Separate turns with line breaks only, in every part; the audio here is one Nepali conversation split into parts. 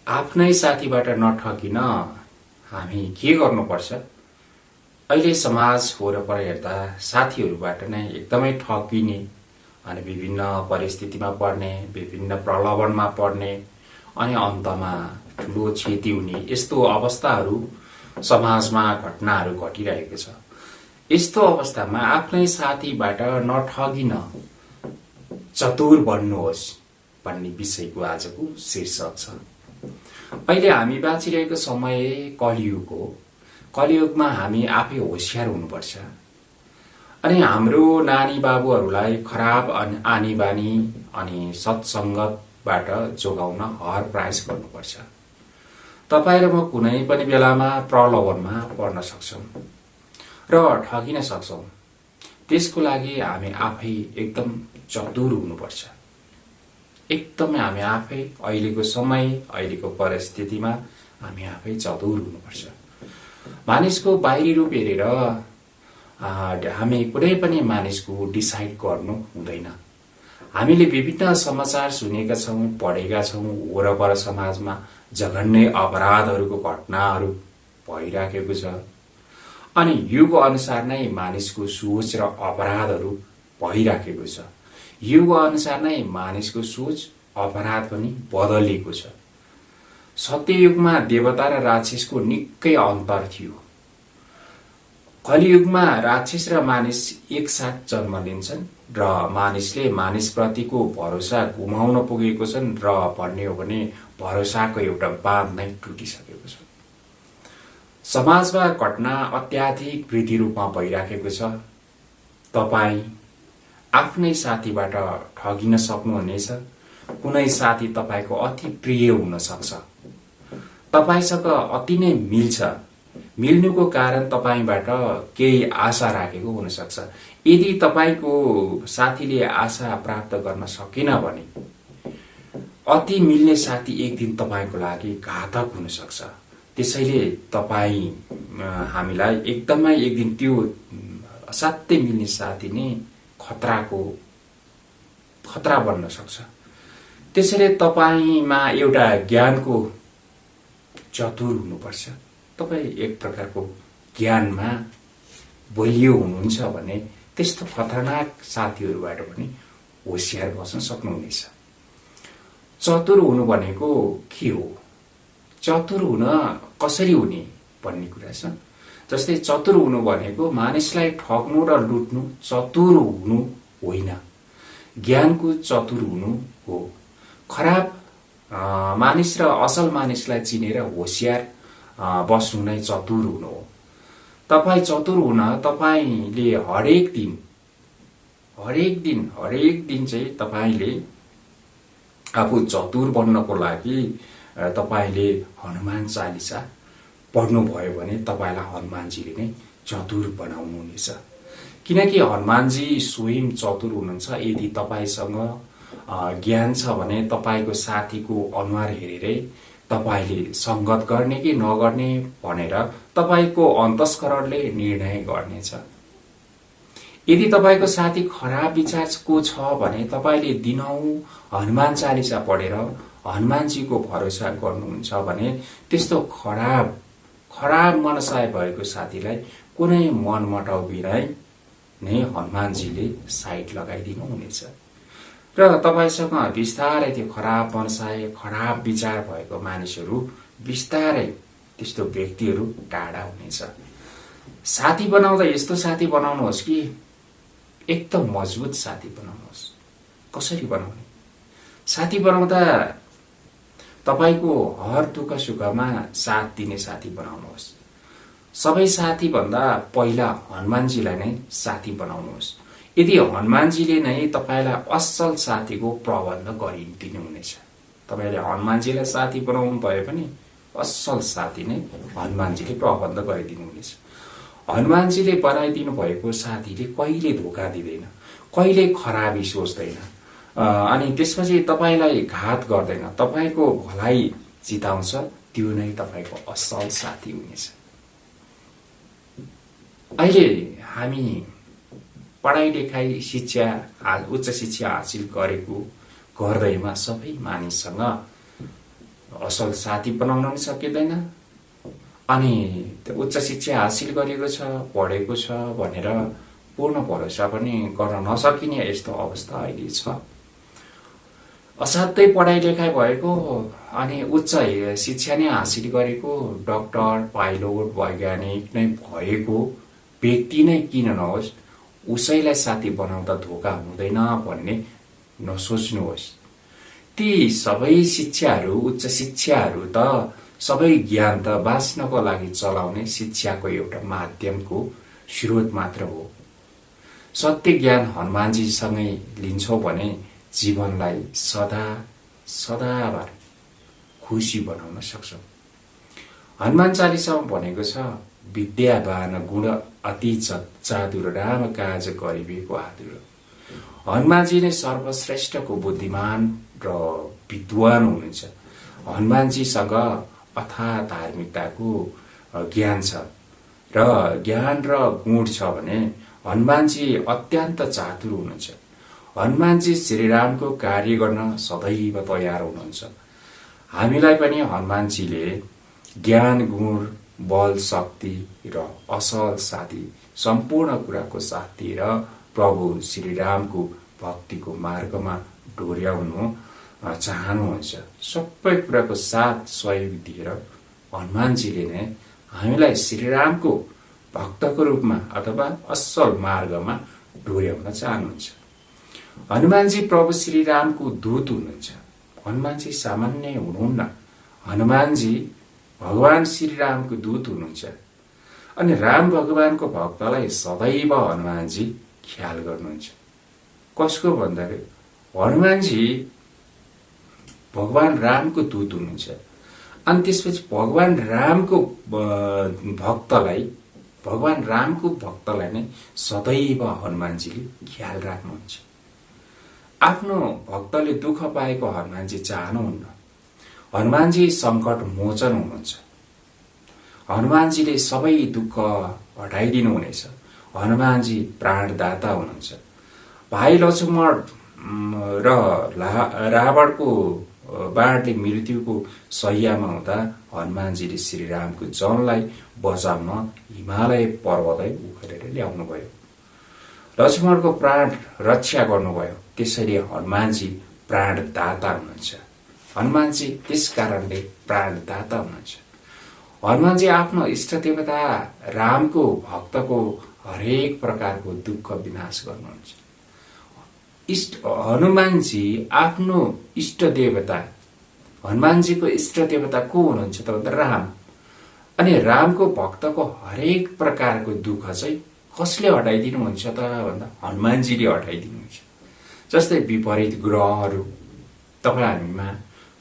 आफ्नै साथीबाट नठगिन हामी के गर्नुपर्छ? अहिले समाज वरपर हेर्दा साथीहरूबाट नै एकदमै ठगिने अनि विभिन्न परिस्थितिमा पर्ने, विभिन्न प्रलोभनमा पर्ने अनि अन्तमा ठुलो क्षति हुने यस्तो अवस्थाहरू समाजमा घटनाहरू घटिरहेको छ। यस्तो अवस्थामा आफ्नै साथीबाट नठगिन चतुर बन्नुहोस् भन्ने विषयको आजको शीर्षक छ। अहिले हामी बाँचिरहेको समय कलियुग हो। कलियुगमा हामी आफै होशियार हुनुपर्छ अनि हाम्रो नानी बाबुहरूलाई खराब आनी बानी अनि सत्संगतबाट जोगाउन हर प्रयास गर्नुपर्छ। तपाईँ र म कुनै पनि बेलामा प्रलोभनमा पर्न सक्छौं र ठगिन सक्छौं। त्यसको लागि हामी आफै एकदम चतुर हुनुपर्छ। एकदमै हामी आफै अहिलेको समय, अहिलेको परिस्थितिमा हामी आफै चतुर हुनुपर्छ। मानिसको बाहिरी रूप हेरेर हामी कुनै पनि मानिसको डिसाइड गर्नु हुँदैन। हामीले विभिन्न समाचार सुनेका छौं, पढेका छौं। वरपर समाजमा जघन्य अपराधहरूको घटनाहरू भइराखेको छ अनि युग अनुसार नै मानिसको सोच र अपराधहरू भइराखेको छ। युग अनुसार नै मानिसको सोच अपराध पनि बदलिएको छ। सत्ययुगमा देवता र राक्षसको निकै अन्तर थियो। कलियुगमा राक्षस र मानिस एकसाथ जन्म लिन्छन् र मानिसले मानिसप्रतिको भरोसा गुमाउन पुगेको छन् र भन्ने हो भने भरोसाको एउटा बाँध नै टुटिसकेको छ। समाजमा घटना अत्याधिक वृद्धि रूपमा भइराखेको छ। तपाईँ आफ्नै साथीबाट ठगिन सक्नुहुनेछ। कुनै साथी तपाईको अति प्रिय हुन सक्छ, तपाईसँग अति नै मिल्छ। मिल्नुको कारण तपाईबाट केही आशा राखेको हुन सक्छ। यदि तपाईको साथीले आशा प्राप्त गर्न सकेन भने अति मिल्ने साथी एक दिन तपाईको लागि घातक हुन सक्छ। त्यसैले तपाईँ हामीलाई एकदमै एक दिन त्यो असाध्यै मिल्ने साथी नै खतरा बन्न सक्छ। त्यसैले तपाईमा एउटा ज्ञानको चतुर हुनुपर्छ। तपाईँ एक प्रकारको ज्ञानमा बलियो हुनुहुन्छ भने त्यस्तो खतरनाक साथीहरूबाट पनि होशियार बस्न सक्नुहुनेछ। चतुर हुनु भनेको के हो? चतुर हुन कसरी हुने भन्ने कुरा छ। जस्तै चतुर हुनु भनेको मानिसलाई ठग्नु र लुट्नु चतुर हुनु होइन, ज्ञानको चतुर हुनु हो। खराब मानिस र असल मानिसलाई चिनेर होशियार बस्नु नै चतुर हुनु हो। तपाईँ चतुर हुन तपाईले हरेक दिन चाहिँ तपाईले आफू चतुर बन्नको लागि तपाईले हनुमान चालिसा पढ्नु भयो भने तपाईलाई हनुमानजीले नै चतुर बनाउनुहुनेछ। किनकि हनुमानजी स्वयं चतुर हुनुहुन्छ। यदि तपाईसँग ज्ञान छ भने तपाईको साथीको अनुहार हेरेरै तपाईले संगत गर्ने कि नगर्ने भनेर तपाईको अन्तस्करणले निर्णय गर्नेछ। यदि तपाईको साथी खराब विचारको छ भने तपाईले दिनौं हनुमान चालिसा पढेर हनुमानजीको भरोसा गर्नुहुन्छ भने त्यस्तो खराब मनसाय भएको साथीलाई कुनै मनमटाउ बिनाइ नै हनुमानजीले साइड लगाइदिनु हुनेछ र तपाईसँग बिस्तारै त्यो खराब मनसाय, खराब विचार भएको मानिसहरू बिस्तारै त्यस्तो व्यक्तिहरू टाढा हुनेछ। साथी बनाउँदा यस्तो साथी बनाउनुहोस् कि एकदम मजबुत साथी बनाउनुहोस्। कसरी बनाउने? साथी बनाउँदा तपाईको हर दुःख सुखमा साथ दिने साथी बनाउनुहोस्। सबै साथी भन्दा पहिला हनुमानजीलाई नै साथी बनाउनुहोस्। यदि हनुमानजीले नै तपाईलाई असल साथीको प्रबन्ध गरिदिनुहुनेछ। तपाईले हनुमानजीलाई साथी बनाउनु भयो भने असल साथी नै हनुमानजीले प्रबन्ध गरिदिनुहुनेछ। हनुमानजीले बनाइदिनु भएको साथीले कहिले धोका दिँदैन, कहिले खराबी सोच्दैन अनि त्यसपछि तपाईलाई घात गर्दैन, तपाईको भलाई जिताउँछ। त्यो नै तपाईको असल साथी हुनेछ। अहिले हामी पढाइ लेखाइ शिक्षा उच्च शिक्षा हासिल गरेको गर्दैमा सबै मानिससँग असल साथी बनाउन पनि सकिँदैन। अनि त्यो उच्च शिक्षा हासिल गरेको छ, पढेको छ भनेर पूर्ण भरोसा पनि गर्न नसकिने यस्तो अवस्था अहिले छ। असाध्यै पढाइ लेखाइ भएको अनि उच्च शिक्षा नै हासिल गरेको डाक्टर, पाइलोट, वैज्ञानिक नै भएको व्यक्ति नै किन नहोस्, उसैलाई साथी बनाउँदा धोका हुँदैन भन्ने नसोच्नुहोस्। ती सबै शिक्षाहरू, उच्च शिक्षाहरू त सबै ज्ञान त बाँच्नको लागि चलाउने शिक्षाको एउटा माध्यमको स्रोत मात्र हो। सत्य ज्ञान हनुमानजीसँगै लिन्छौँ भने जीवनलाई सदा सदाबार खुसी बनाउन सक्छौँ। हनुमान चालिसामा भनेको छ, विद्यावान गुण अति चातुर, राम काज गरिबेको आतुर। हनुमानजी नै सर्वश्रेष्ठको बुद्धिमान र विद्वान हुनुहुन्छ। हनुमानजीसँग अथाह धार्मिकताको ज्ञान छ र ज्ञान र गुण छ भने हनुमानजी अत्यन्त चातुर हुनुहुन्छ। हनुमानजी श्रीरामको कार्य गर्न सदैव तयार हुनुहुन्छ। हामीलाई पनि हनुमानजीले ज्ञान, गुण, बल, शक्ति र असल साथी, सम्पूर्ण कुराको साथी र प्रभु श्रीरामको भक्तिको मार्गमा डोर्याउनु चाहनुहुन्छ। सबै कुराको साथ सहयोग दिएर हनुमानजीले नै हामीलाई श्रीरामको भक्तको रूपमा अथवा असल मार्गमा डोर्याउन चाहनुहुन्छ। हनुमानजी प्रभु श्रीरामको दूत हुनुहुन्छ। हनुमानजी सामान्य हुनुहुन्न। हनुमानजी भगवान श्रीरामको दूत हुनुहुन्छ। अनि राम भगवानको भक्तलाई सदैव हनुमानजी ख्याल गर्नुहुन्छ। कसको भन्दाखेरि हनुमानजी भगवान रामको दूत हुनुहुन्छ। अनि त्यसपछि भगवान रामको भक्तलाई नै सदैव हनुमानजीले ख्याल राख्नुहुन्छ। आफ्नो भक्तले दुःख पाएको हनुमानजी चाहनुहुन्न। हनुमानजी सङ्कट मोचन हुनुहुन्छ। हनुमानजीले सबै दुःख हटाइदिनु हुनेछ। हनुमानजी प्राणदाता हुनुहुन्छ। भाइ लक्ष्मण र रावणको बाणले मृत्युको शय्यामा हुँदा हनुमानजीले श्रीरामको जनलाई बचाउन हिमालय पर्वतै उखेलेर ल्याउनु भयो। लक्ष्मणको प्राण रक्षा गर्नुभयो। त्यसैले हनुमानजी प्राणदाता हुनुहुन्छ। हनुमानजी त्यस कारणले प्राणदाता हुनुहुन्छ। हनुमानजी आफ्नो इष्ट देवता रामको भक्तको हरेक प्रकारको दुःख विनाश गर्नुहुन्छ। हनुमानजी आफ्नो इष्ट देवता, हनुमानजीको इष्ट देवता को हुनुहुन्छ त भन्दा राम। अनि रामको भक्तको हरेक प्रकारको दुःख चाहिँ कसले हटाइदिनुहुन्छ त भन्दा हनुमानजीले हटाइदिनुहुन्छ। जस्तै विपरीत ग्रहहरू, तपाईँ हामीमा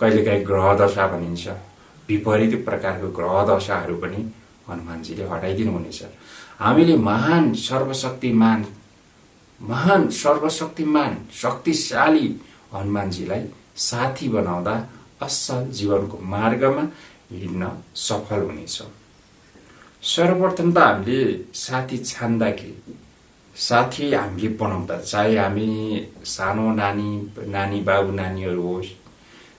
कहिलेकाहीँ ग्रह दशा भनिन्छ, विपरीत प्रकारको ग्रह दशाहरू पनि हनुमानजीले हटाइदिनु हुनेछ। हामीले महान सर्वशक्तिमान शक्तिशाली हनुमानजीलाई साथी बनाउँदा असल जीवनको मार्गमा हिँड्न सफल हुनेछौँ। सर्वप्रथम त हामीले साथी छान्दाखेरि, साथी हामीले बनाउँदा, चाहे हामी सानो नानी बाबु नानीहरू होस्,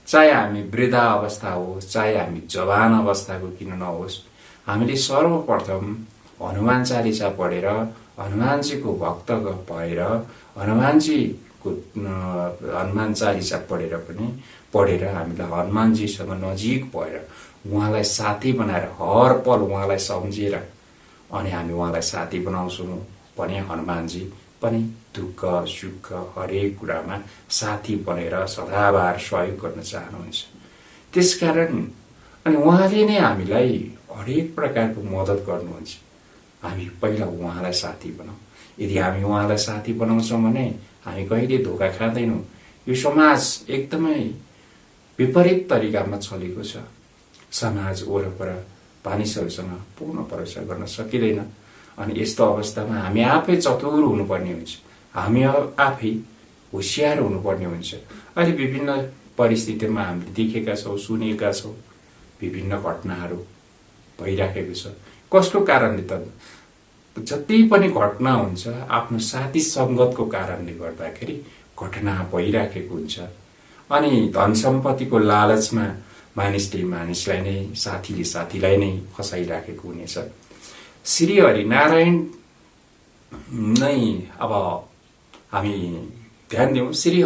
चाहे हामी वृद्ध अवस्था होस्, चाहे हामी जवान अवस्थाको किन नहोस्, हामीले सर्वप्रथम हनुमान चालिसा पढेर, हनुमानजीको भक्त भएर, हनुमान चालिसा पढेर हामीलाई हनुमानजीसँग नजिक भएर उहाँलाई साथी बनाएर हर पल उहाँलाई सम्झेर अनि हामी उहाँलाई साथी बनाउँछौँ भने हनुमानजी पनि दुःख सुख हरेक कुरामा साथी बनेर सदाबार सहयोग गर्न चाहनुहुन्छ। त्यसकारण अनि उहाँले नै हामीलाई हरेक प्रकारको मद्दत गर्नुहुन्छ। हामी पहिला उहाँलाई साथी बनाऊ। यदि हामी उहाँलाई साथी बनाउँछौँ भने हामी कहिले धोका खाँदैनौँ। यो समाज एकदमै विपरीत तरिकामा चलेको छ। समाज वरपर मानिसहरूसँग पूर्ण भरोसा गर्न सकिँदैन। अनि यस्तो अवस्थामा हामी आफै चतुर हुनुपर्ने हुन्छ। हामी आफै होसियार हुनुपर्ने हुन्छ। अहिले विभिन्न परिस्थितिमा हामीले देखेका छौँ, सुनेका छौँ, विभिन्न घटनाहरू भइराखेको छ। कसको कारणले त जति पनि घटना हुन्छ आफ्नो साथी सङ्गतको कारणले गर्दाखेरि घटना भइराखेको हुन्छ। अनि धन सम्पत्तिको लालचमा मानिसले मानिसलाई नै साथीले साथीलाई नै फसाइराखेको हुनेछ। श्री हरिनारायण नै अब हामी ध्यान दिउँ, श्री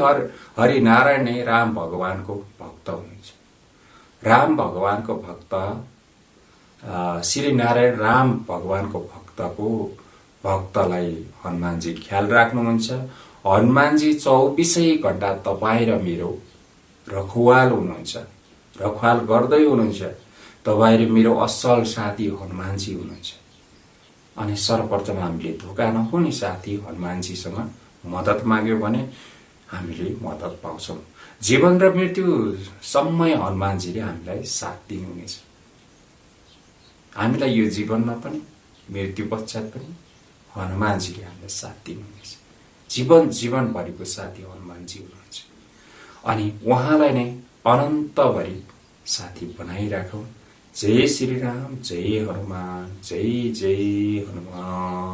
हरिनारायण नै राम भगवानको भक्त हुनुहुन्छ। राम भगवानको भक्त श्री नारायण राम भगवानको भक्तलाई हनुमानजी ख्याल राख्नुहुन्छ। हनुमानजी 24 घण्टा तपाईँ र मेरो रखवाल हुनुहुन्छ, रखवाल गर्दै हुनुहुन्छ। तपाईँ र मेरो असल साथी हनुमानजी हुनुहुन्छ। अनि सर्वप्रथम हामीले धोका नहुने साथी हनुमानजीसँग मद्दत माग्यो भने हामीले मद्दत पाउँछौँ। जीवन र मृत्यु समय हनुमानजीले हामीलाई साथ दिनुहुनेछ। हामीलाई यो जीवनमा पनि मृत्यु पश्चात पनि हनुमानजीले हामीलाई साथ दिनुहुनेछ। जीवनभरिको साथी हनुमानजी हुनुहुन्छ। अनि उहाँलाई नै अनन्तभरि साथी बनाइराखौँ। जय श्री राम, जय हनुमान, जय जय हनुमान।